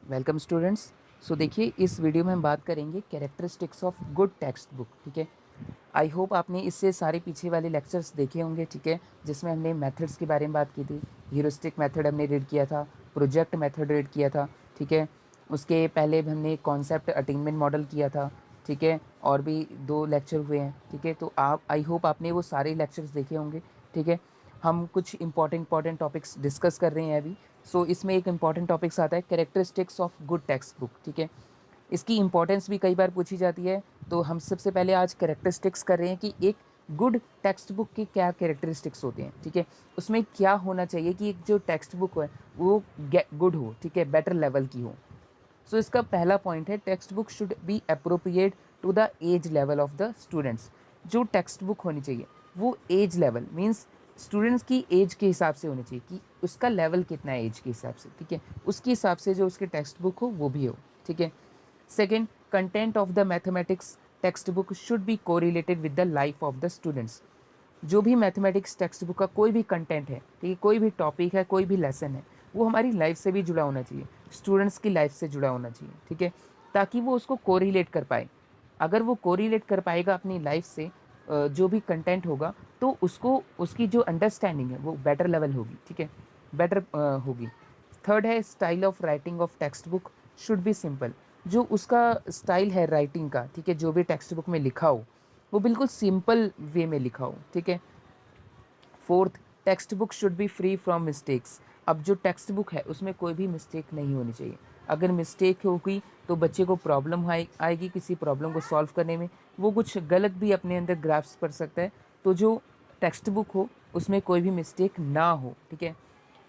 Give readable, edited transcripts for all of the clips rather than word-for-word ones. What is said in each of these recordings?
Welcome students. सो देखिए, इस video में हम बात करेंगे characteristics of good text book. ठीक है, आई होप आपने इससे सारे पीछे वाले लेक्चर्स देखे होंगे। ठीक है, जिसमें हमने मेथड्स के बारे में बात की थी। ह्यूरिस्टिक मेथड हमने रीड किया था, प्रोजेक्ट मेथड रीड किया था। ठीक है, उसके पहले हमने कॉन्सेप्ट अटेनमेंट मॉडल किया था। ठीक है, और भी 2 लेक्चर हुए हैं। ठीक है, तो आप आई होप आपने वो सारे लेक्चर्स देखे होंगे। ठीक है, हम कुछ इंपॉर्टेंट टॉपिक्स डिस्कस कर रहे हैं अभी। सो इसमें एक इंपॉर्टेंट टॉपिक्स आता है characteristics of good text book. ठीक है, इसकी इंपॉर्टेंस भी कई बार पूछी जाती है। तो हम सबसे पहले आज कैरेक्टरिस्टिक्स कर रहे हैं कि एक गुड टेक्स्ट बुक के क्या कैरेक्टरिस्टिक्स होते हैं। ठीक है, उसमें क्या होना चाहिए कि एक जो टेक्स्ट बुक है वो गुड हो। ठीक है, बेटर लेवल की हो। सो इसका पहला पॉइंट है text book should be appropriate to the age level of the students. जो टेक्स्ट बुक होनी चाहिए वो एज लेवल मीन्स स्टूडेंट्स की एज के हिसाब से होनी चाहिए कि उसका लेवल कितना है एज के हिसाब से। ठीक है, उसके हिसाब से जो उसके टेक्स्ट बुक हो वो भी हो। ठीक है, second, content of the mathematics text book should be correlated with the life of the students. जो भी मैथमेटिक्स टेक्स्ट बुक का कोई भी कंटेंट है, ठीक है, कोई भी टॉपिक है, कोई भी लेसन है, वो हमारी लाइफ से भी जुड़ा होना चाहिए, स्टूडेंट्स की लाइफ से जुड़ा होना चाहिए। ठीक है, ताकि वो उसको कोरिलेट कर पाए। अगर वो कोरिलेट कर पाएगा अपनी लाइफ से जो भी कंटेंट होगा, तो उसको उसकी जो अंडरस्टैंडिंग है वो बेटर लेवल होगी। ठीक है, बेटर होगी। थर्ड है style of writing of text book should B simple. जो उसका स्टाइल है राइटिंग का, ठीक है, जो भी टेक्स्ट बुक में लिखा हो वो बिल्कुल सिंपल वे में लिखा हो। ठीक है, fourth, text book should B free from mistakes. अब जो टेक्स्ट बुक है उसमें कोई भी मिस्टेक नहीं होनी चाहिए। अगर मिस्टेक होगी तो बच्चे को प्रॉब्लम आएगी किसी प्रॉब्लम को सॉल्व करने में, वो कुछ गलत भी अपने अंदर ग्रास्प कर सकता है। तो जो टेक्स्ट बुक हो उसमें कोई भी मिस्टेक ना हो। ठीक है,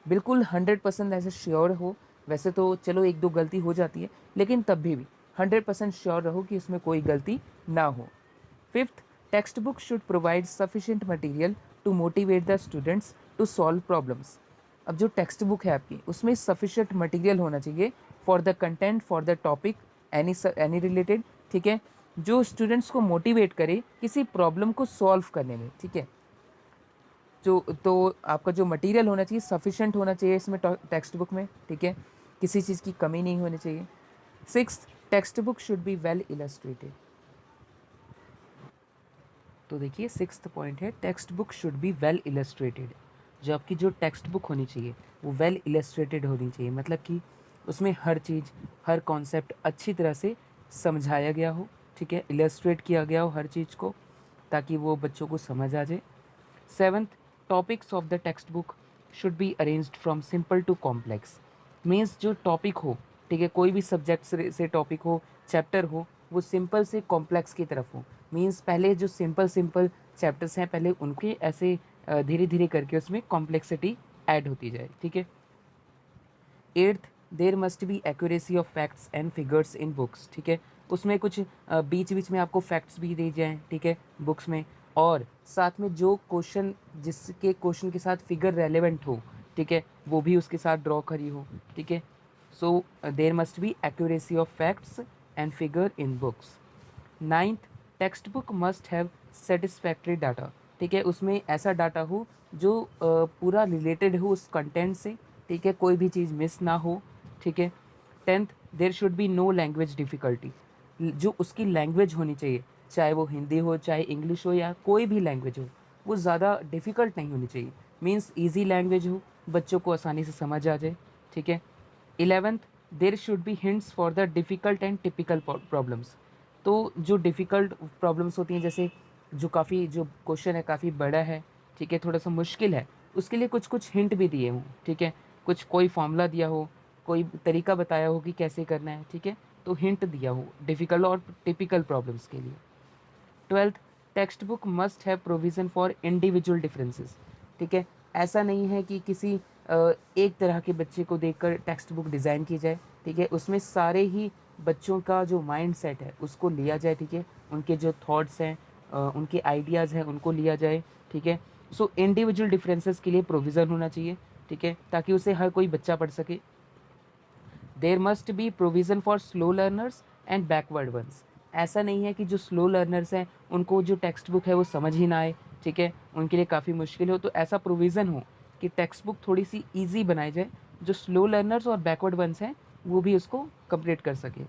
बिल्कुल 100% ऐसे श्योर हो। वैसे तो चलो एक दो गलती हो जाती है, लेकिन तब भी 100% श्योर रहो कि उसमें कोई गलती ना हो। Fifth, text book should provide sufficient material to motivate the students to solve problems. अब जो टेक्स्ट बुक है आपकी उसमें सफिशिएंट मटेरियल होना चाहिए for the content, for the topic, any related. ठीक है, जो स्टूडेंट्स को मोटिवेट करे किसी प्रॉब्लम को सॉल्व करने में। ठीक है, जो तो आपका जो मटेरियल होना चाहिए सफिशिएंट होना चाहिए इसमें टेक्स्ट बुक में। ठीक है, किसी चीज़ की कमी नहीं होनी चाहिए। Sixth, text book should be well illustrated. तो देखिए, सिक्स्थ पॉइंट है text book should be well illustrated. जो आपकी जो टेक्स्ट बुक होनी चाहिए वो वेल इलस्ट्रेटेड होनी चाहिए, मतलब कि उसमें हर चीज़, हर कॉन्सेप्ट अच्छी तरह से समझाया गया हो। ठीक है, इलस्ट्रेट किया गया हो हर चीज़ को, ताकि वो बच्चों को समझ आ जाए। Seventh, topics of the text book should be arranged from simple to complex. Means जो टॉपिक हो, ठीक है, कोई भी सब्जेक्ट से टॉपिक हो, चैप्टर हो, वो सिंपल से कॉम्प्लेक्स की तरफ हो। मीन्स पहले जो सिंपल सिंपल चैप्टर्स हैं पहले उनके ऐसे धीरे धीरे करके उसमें कॉम्प्लेक्सिटी ऐड होती जाए। ठीक है। Eighth, there must be accuracy of facts and figures in books. ठीक है, उसमें कुछ बीच बीच में आपको फैक्ट्स भी दिए जाएँ। ठीक है, बुक्स में, और साथ में जो क्वेश्चन, जिसके क्वेश्चन के साथ फिगर रेलेवेंट हो, ठीक है, वो भी उसके साथ ड्रॉ करी हो। ठीक है, so there must be accuracy of facts and figure in books. Ninth, text book must have satisfactory data. ठीक है, उसमें ऐसा डाटा हो जो पूरा रिलेटेड हो उस कंटेंट से। ठीक है, कोई भी चीज़ मिस ना हो। ठीक है। Tenth, there should be no language difficulty. जो उसकी लैंग्वेज होनी चाहिए, चाहे वो हिंदी हो, चाहे इंग्लिश हो, या कोई भी लैंग्वेज हो, वो ज़्यादा डिफ़िकल्ट नहीं होनी चाहिए। मीन्स ईजी लैंग्वेज हो, बच्चों को आसानी से समझ आ जाए। ठीक है। 11th, there should B hints for the difficult and typical problems. तो जो डिफ़िकल्ट प्रॉब्लम्स होती हैं, जैसे जो काफ़ी जो क्वेश्चन है काफ़ी बड़ा है, ठीक है, थोड़ा सा मुश्किल है, उसके लिए कुछ कुछ हिंट भी दिए हों। ठीक है, कुछ कोई फॉर्मूला दिया हो, कोई तरीका बताया हो कि कैसे करना है। ठीक है, तो हिंट दिया हो डिफ़िकल्ट और टिपिकल प्रॉब्लम्स के लिए। 12th, text book must have provision for individual differences. ठीक है, ऐसा नहीं है कि किसी एक तरह के बच्चे को देखकर टेक्स्ट बुक डिज़ाइन की जाए। ठीक है, उसमें सारे ही बच्चों का जो माइंड सेट है उसको लिया जाए। ठीक है, उनके जो थॉट्स हैं, उनके आइडियाज़ हैं, उनको लिया जाए। ठीक है, सो इंडिविजुअल डिफरेंसेस के लिए प्रोविज़न होना चाहिए। ठीक है, ताकि उसे हर कोई बच्चा पढ़ सके। There must be provision for slow learners and backward ones. ऐसा नहीं है कि जो स्लो लर्नर्स हैं उनको जो टेक्स्ट बुक है वो समझ ही ना आए। ठीक है, उनके लिए काफ़ी मुश्किल हो, तो ऐसा प्रोविज़न हो कि टेक्स्ट बुक थोड़ी सी ईजी बनाई जाए। जो स्लो लर्नर्स और बैकवर्ड वंस हैं वो भी उसको कंप्लीट कर सके।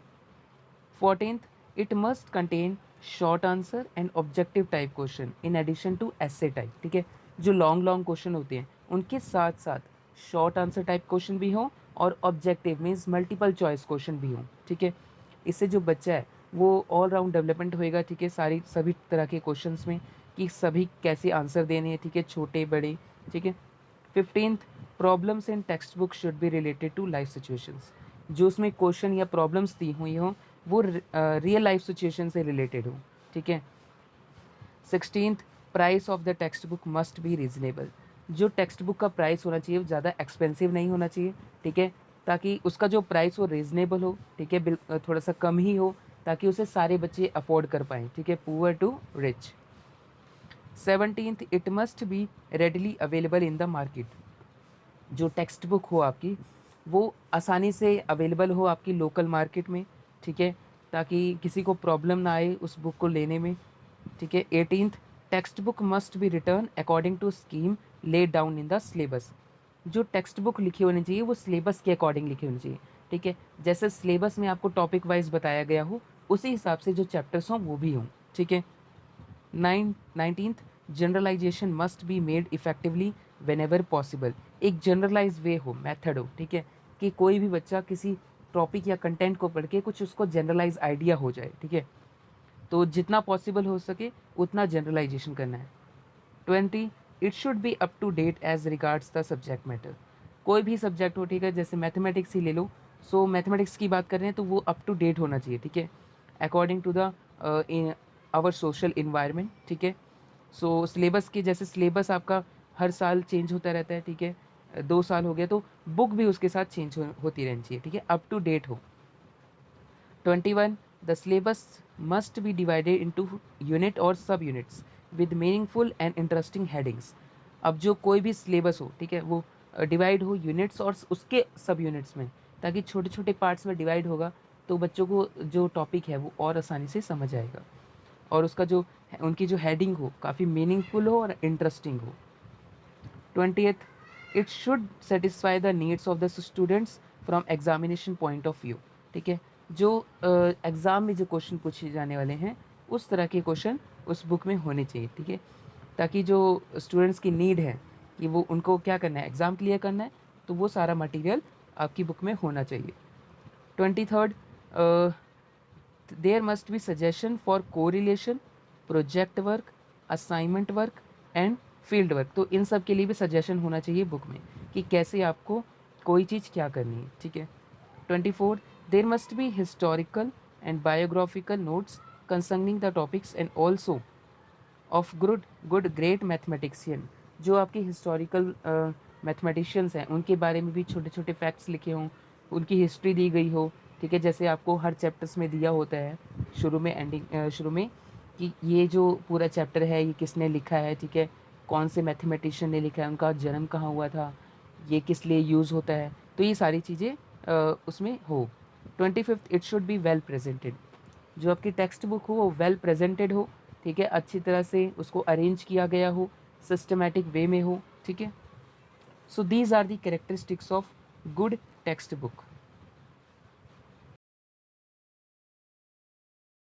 14th, it must contain short answer and objective type question in addition to essay type, ठीक है। जो लॉन्ग लॉन्ग क्वेश्चन होते हैं उनके साथ साथ शॉर्ट आंसर टाइप क्वेश्चन भी हों और objective means multiple choice question भी हों, ठीक है। इससे जो बच्चा है वो ऑल राउंड डेवलपमेंट होएगा, ठीक है, सारी सभी तरह के क्वेश्चंस में कि सभी कैसे आंसर देने हैं, ठीक है, छोटे बड़े, ठीक है। 15th, problems in text book should be related to life situations. जो उसमें क्वेश्चन या प्रॉब्लम्स दी हुई हों वो रियल लाइफ सिचुएशन से रिलेटेड हो, ठीक है। 16th, price of the text book must be reasonable. जो टेक्स्ट बुक का प्राइस होना चाहिए वो ज़्यादा एक्सपेंसिव नहीं होना चाहिए, ठीक है, ताकि उसका जो प्राइस हो रीजनेबल हो, ठीक है, थोड़ा सा कम ही हो ताकि उसे सारे बच्चे अफोर्ड कर पाएँ, ठीक है, poor to rich. 17th, it must be readily available in the market. जो टेक्स्ट बुक हो आपकी वो आसानी से अवेलेबल हो आपकी लोकल मार्केट में, ठीक है, ताकि किसी को प्रॉब्लम ना आए उस बुक को लेने में, ठीक है। 18th, text book must be written according to scheme laid down in the syllabus. जो टेक्स्ट बुक लिखी होनी चाहिए वो सिलेबस के अकॉर्डिंग लिखी होनी चाहिए, ठीक है। जैसे सिलेबस में आपको टॉपिक वाइज बताया गया हो उसी हिसाब से जो चैप्टर्स हों वो भी हों, ठीक है। 19th, generalisation must be made effectively whenever possible. एक जनरलाइज वे हो, मेथड हो, ठीक है, कि कोई भी बच्चा किसी टॉपिक या कंटेंट को पढ़ के कुछ उसको जनरलाइज आइडिया हो जाए, ठीक है। तो जितना पॉसिबल हो सके उतना जनरलाइजेशन करना है। 20, it should be up to date as regards the subject matter. कोई भी सब्जेक्ट हो, ठीक है, जैसे मैथमेटिक्स ही ले लो, सो मैथमेटिक्स की बात कर रहे हैं तो वो अप टू डेट होना चाहिए, ठीक है, according to the our social environment, ठीक है। सो सिलेबस के जैसे सिलेबस आपका हर साल चेंज होता रहता है, ठीक है, 2 साल हो गया तो बुक भी उसके साथ चेंज होती रहनी चाहिए, ठीक है, अप टू डेट हो। 21, the syllabus must be divided into unit और सब units with meaningful and interesting headings. अब जो कोई भी सिलेबस हो, ठीक है, वो डिवाइड हो यूनिट्स और उसके सब यूनिट्स में, ताकि छोटे छोटे पार्ट्स में डिवाइड होगा तो बच्चों को जो टॉपिक है वो और आसानी से समझ आएगा और उसका जो उनकी जो हेडिंग हो काफ़ी मीनिंगफुल हो और इंटरेस्टिंग हो। 20th, it should satisfy the needs of the students from examination point of view, ठीक है। जो एग्ज़ाम में जो क्वेश्चन पूछे जाने वाले हैं उस तरह के क्वेश्चन उस बुक में होने चाहिए, ठीक है, ताकि जो स्टूडेंट्स की नीड है कि वो उनको क्या करना है, एग्ज़ाम क्लियर करना है, तो वो सारा मटेरियल आपकी बुक में होना चाहिए। 23rd, there must be suggestion for correlation, project work, assignment work and field work. तो इन सब के लिए भी सजेशन होना चाहिए बुक में कि कैसे आपको कोई चीज़ क्या करनी है, ठीक है। 24, there must be historical and biographical notes concerning the topics and also of good great mathematician. जो आपके हिस्टोरिकल मैथमेटिशियंस हैं उनके बारे में भी छोटे छोटे फैक्ट्स लिखे हों, उनकी हिस्ट्री दी गई हो, ठीक है, जैसे आपको हर चैप्टर्स में दिया होता है शुरू में शुरू में कि ये जो पूरा चैप्टर है ये किसने लिखा है, ठीक है, कौन से मैथमेटिशियन ने लिखा है, उनका जन्म कहाँ हुआ था, ये किस लिए यूज़ होता है, तो ये सारी चीज़ें उसमें हो। 25th, it should be well presented. जो आपकी टेक्स्ट बुक हो वो वेल प्रेजेंटेड हो, ठीक है, अच्छी तरह से उसको अरेंज किया गया हो, सिस्टमेटिक वे में हो, ठीक है। So these are the characteristics of good text book.